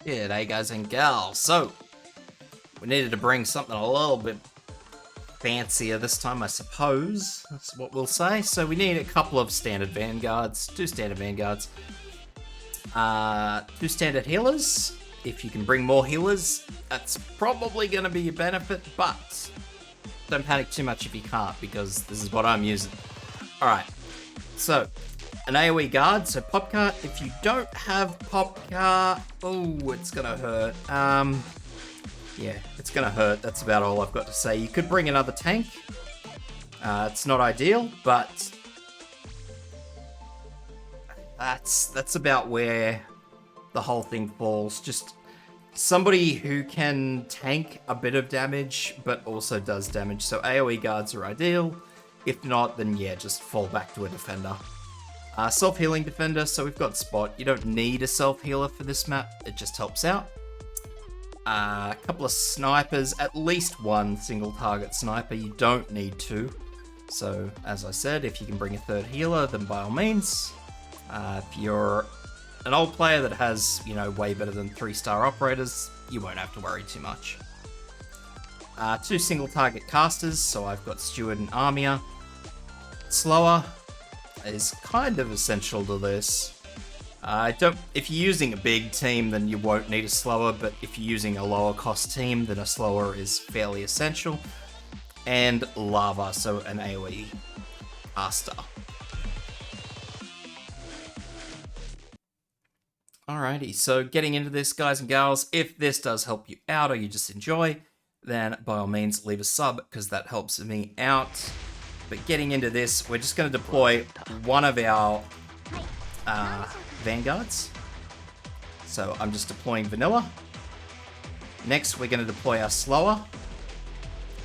G'day guys and gals. So, we needed to bring something a little bit fancier this time, I suppose. That's what we'll say. So we need a couple of standard vanguards, two standard vanguards, two standard healers. If you can bring more healers, that's probably going to be a benefit, but don't panic too much if you can't, because this is what I'm using. Alright, so an AoE guard, so Popcar. If you don't have Popcar, oh, it's gonna hurt. Yeah, it's gonna hurt. That's about all I've got to say. You could bring another tank. It's not ideal, but that's about where the whole thing falls. Just somebody who can tank a bit of damage, but also does damage. So AoE guards are ideal. If not, then yeah, just fall back to a defender. Self-healing defender, so we've got Spot. You don't need a self-healer for this map, it just helps out. A couple of snipers, at least one single target sniper, you don't need two. So, as I said, if you can bring a third healer, then by all means. If you're an old player that has, you know, way better than 3-star operators, you won't have to worry too much. Two single target casters, so I've got Steward and Amiya. Slower is kind of essential to this. If you're using a big team, then you won't need a slower, but if you're using a lower cost team, then a slower is fairly essential. And Lava, so an AoE caster. Alrighty, so getting into this, guys and gals, if this does help you out or you just enjoy, then by all means leave a sub, because that helps me out. But getting into this, we're just going to deploy one of our vanguards. So I'm just deploying vanilla. Next, we're going to deploy our slower.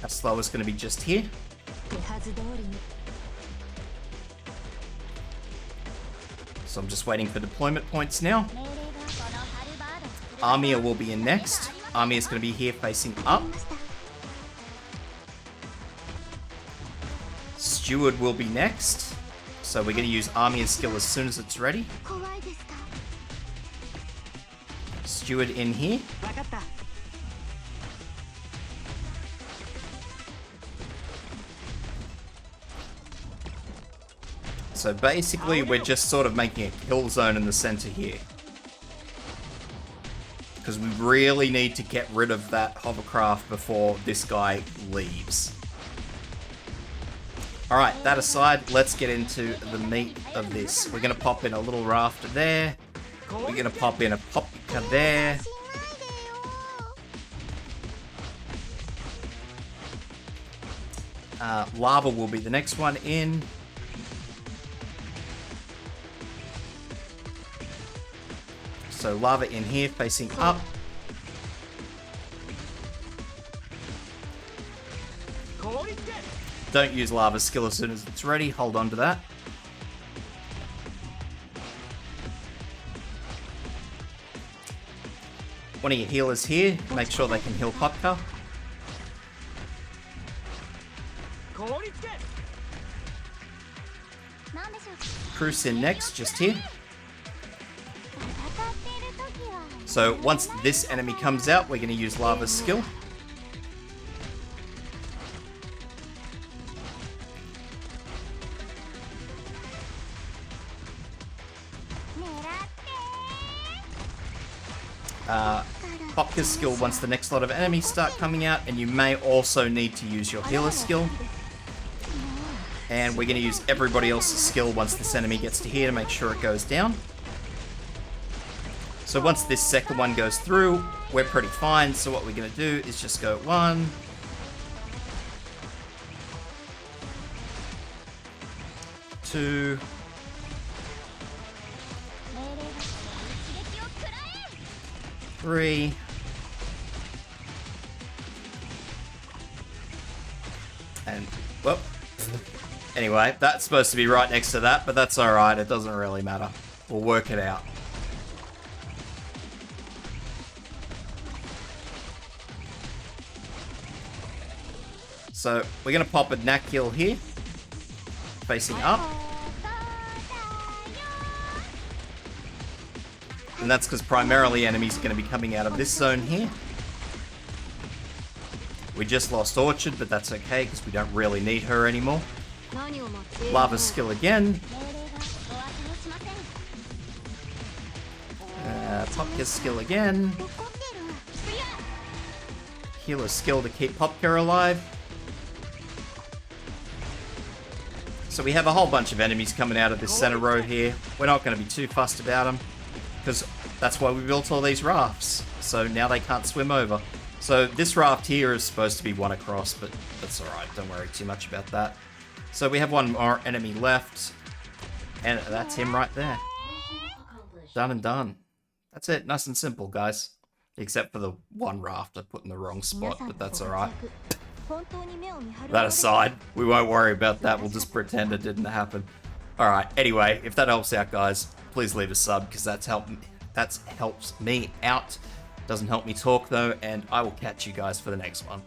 Our slower is going to be just here. So I'm just waiting for deployment points now. Amiya will be in next. Amiya is going to be here facing up. Steward will be next, so we're going to use Amiya's skill as soon as it's ready. Steward in here. So basically we're just sort of making a kill zone in the center here, because we really need to get rid of that hovercraft before this guy leaves. Alright, that aside, let's get into the meat of this. We're going to pop in a little rafter there. We're going to pop in a Popka there. Lava will be the next one in. So Lava in here, facing up. Don't use Lava's skill as soon as it's ready. Hold on to that. One of your healers here. Make sure they can heal Popka. Cruise in next, just here. So once this enemy comes out, we're going to use Lava's skill. Popka's skill once the next lot of enemies start coming out, and you may also need to use your healer skill. And we're going to use everybody else's skill once this enemy gets to here to make sure it goes down. So once this second one goes through, we're pretty fine. So what we're going to do is just go 1, 2, 3, and well, anyway, that's supposed to be right next to that, but that's alright, it doesn't really matter. We'll work it out. So we're going to pop a Nakil here, facing up. And that's because primarily enemies are going to be coming out of this zone here. We just lost Orchard, but that's okay because we don't really need her anymore. Lava skill again. Popka skill again. Healer skill to keep Popka alive. So we have a whole bunch of enemies coming out of this center row here. We're not going to be too fussed about them because that's why we built all these rafts. So now they can't swim over. So this raft here is supposed to be one across, but that's alright. Don't worry too much about that. So we have one more enemy left. And that's him right there. Done and done. That's it. Nice and simple, guys. Except for the one raft I put in the wrong spot, but that's alright. That aside, we won't worry about that. We'll just pretend it didn't happen. Alright, anyway, if that helps out, guys, please leave a sub, because that helps me out. Doesn't help me talk, though, and I will catch you guys for the next one.